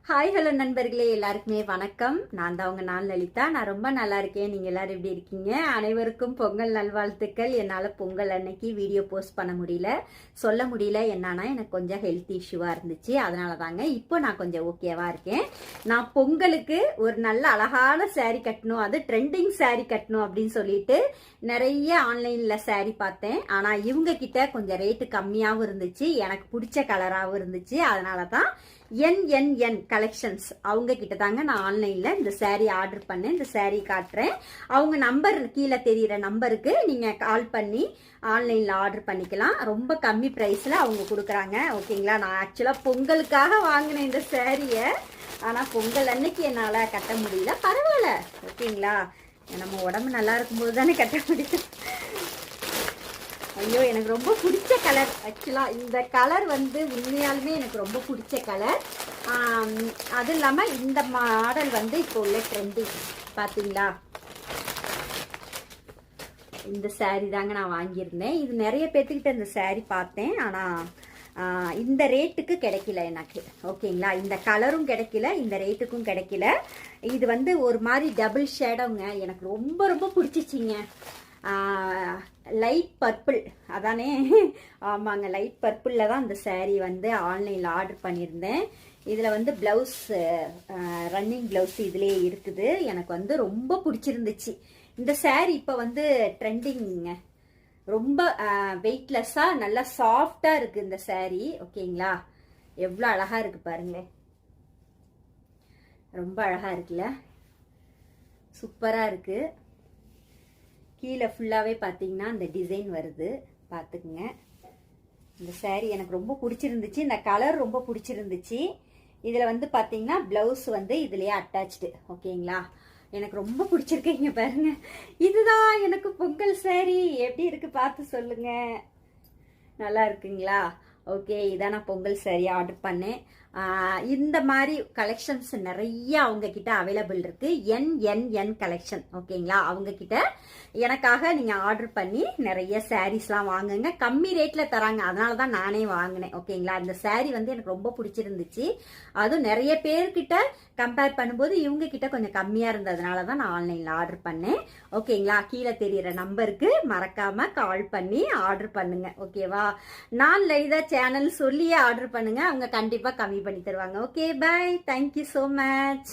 Hi hello நண்பர்களே, எல்லாருக்குமே வணக்கம். நான் தான் உங்கள் லலிதா. நான் ரொம்ப நல்லா இருக்கேன். நீங்கள் எல்லாரும் எப்படி இருக்கீங்க? அனைவருக்கும் பொங்கல் நல்வாழ்த்துக்கள். என்னால் பொங்கல் அன்னைக்கு வீடியோ போஸ்ட் பண்ண முடியல, சொல்ல முடியல. என்னன்னா எனக்கு கொஞ்சம் ஹெல்த் இஷ்யூவாக இருந்துச்சு. அதனால தாங்க இப்போ நான் கொஞ்சம் ஓகேவா இருக்கேன். நான் பொங்கலுக்கு ஒரு நல்ல அழகான சாரீ கட்டணும், அது ட்ரெண்டிங் சாரீ கட்டணும் அப்படின்னு சொல்லிட்டு நிறைய ஆன்லைனில் சாரீ பார்த்தேன். ஆனால் இவங்க கிட்ட கொஞ்சம் ரேட்டு கம்மியாகவும் இருந்துச்சு, எனக்கு பிடிச்ச கலராகவும் இருந்துச்சு. அதனால தான் NNN கலெக்ஷன்ஸ் அவங்க கிட்ட தாங்க நான் ஆன்லைன்ல இந்த சாரீ ஆர்டர் பண்ணேன். இந்த சாரீ காட்டுறேன். அவங்க நம்பர் கீழே தெரியுற நம்பருக்கு நீங்க கால் பண்ணி ஆன்லைன்ல ஆர்டர் பண்ணிக்கலாம். ரொம்ப கம்மி பிரைஸ்ல அவங்க கொடுக்குறாங்க. ஓகேங்களா? நான் ஆக்சுவலா பொங்கலுக்காக வாங்கினேன் இந்த சாரியை. ஆனா பொங்கல் அன்னைக்கு என்னால கட்ட முடியல. பரவாயில்ல, ஓகேங்களா? நம்ம உடம்பு நல்லா இருக்கும்போது தானே கட்ட முடியும். ஐயோ, எனக்கு ரொம்ப பிடிச்ச கலர். ஆக்சுவலாக இந்த கலர் வந்து உண்மையாலுமே எனக்கு ரொம்ப பிடிச்ச கலர். அது இல்லாமல் இந்த மாடல் வந்து இப்போ உள்ள ட்ரெண்டிங். பார்த்தீங்களா? இந்த சாரீ தாங்க நான் வாங்கியிருந்தேன். இது நிறைய பேர்த்துக்கிட்ட இந்த சாரீ பார்த்தேன். ஆனால் இந்த ரேட்டுக்கு கிடைக்கல எனக்கு. ஓகேங்களா? இந்த கலரும் கிடைக்கல, இந்த ரேட்டுக்கும் கிடைக்கல. இது வந்து ஒரு மாதிரி டபுள் ஷேடோங்க. எனக்கு ரொம்ப ரொம்ப பிடிச்சிச்சிங்க. லைட் பர்பிள், அதானே? ஆமாங்க, லைட் பர்பிளில் தான் இந்த சாரீ வந்து ஆன்லைனில் ஆர்டர் பண்ணியிருந்தேன். இதில் வந்து ப்ளவுஸ், ரன்னிங் ப்ளவுஸ் இதிலே இருக்குது. எனக்கு வந்து ரொம்ப பிடிச்சிருந்துச்சு இந்த சாரீ. இப்போ வந்து ட்ரெண்டிங்க. ரொம்ப வெயிட்லெஸ்ஸாக நல்லா சாஃப்டாக இருக்குது இந்த சாரீ. ஓகேங்களா? எவ்வளோ அழகாக இருக்குது பாருங்களேன். ரொம்ப அழகாக இருக்குல்ல? சூப்பராக இருக்குது. கீழே ஃபுல்லாகவே பார்த்தீங்கன்னா இந்த டிசைன் வருது, பார்த்துக்குங்க. இந்த சாரீ எனக்கு ரொம்ப பிடிச்சிருந்துச்சு. இந்த கலர் ரொம்ப பிடிச்சிருந்துச்சு. இதில் வந்து பார்த்தீங்கன்னா ப்ளவுஸ் வந்து இதுலேயே அட்டாச்சு. ஓகேங்களா? எனக்கு ரொம்ப பிடிச்சிருக்கீங்க பாருங்க. இதுதான் எனக்கு பொங்கல் சாரீ. எப்படி இருக்கு பார்த்து சொல்லுங்க. நல்லா இருக்குங்களா? ஓகே, இதான் நான் பொங்கல் சாரீ ஆர்டர் பண்ணேன். இந்த மாதிரி கலெக்ஷன்ஸ் நிறைய அவங்க கிட்ட அவைலபிள் இருக்கு. NNN collection. ஓகேங்களா? அவங்க கிட்ட எனக்காக நீங்க ஆர்டர் பண்ணி நிறைய சாரீஸ்லாம் வாங்குங்க. கம்மி ரேட்ல தராங்க, அதனால தான் நானே வாங்கினேன். ஓகேங்களா? இந்த சாரீ வந்து எனக்கு ரொம்ப பிடிச்சிருந்துச்சு. அதுவும் நிறைய பேர்கிட்ட கம்பேர் பண்ணும்போது இவங்க கிட்ட கொஞ்சம் கம்மியா இருந்ததுனால தான் நான் ஆன்லைன்ல ஆர்டர் பண்ணேன். ஓகேங்களா? கீழே தெரியுற நம்பருக்கு மறக்காம கால் பண்ணி ஆர்டர் பண்ணுங்க. ஓகேவா? நான் லலிதா சேனல் சொல்லியே ஆர்டர் பண்ணுங்க. அவங்க கண்டிப்பா கம்மி பண்ணி தருவாங்க. Okay, bye. Thank you so much.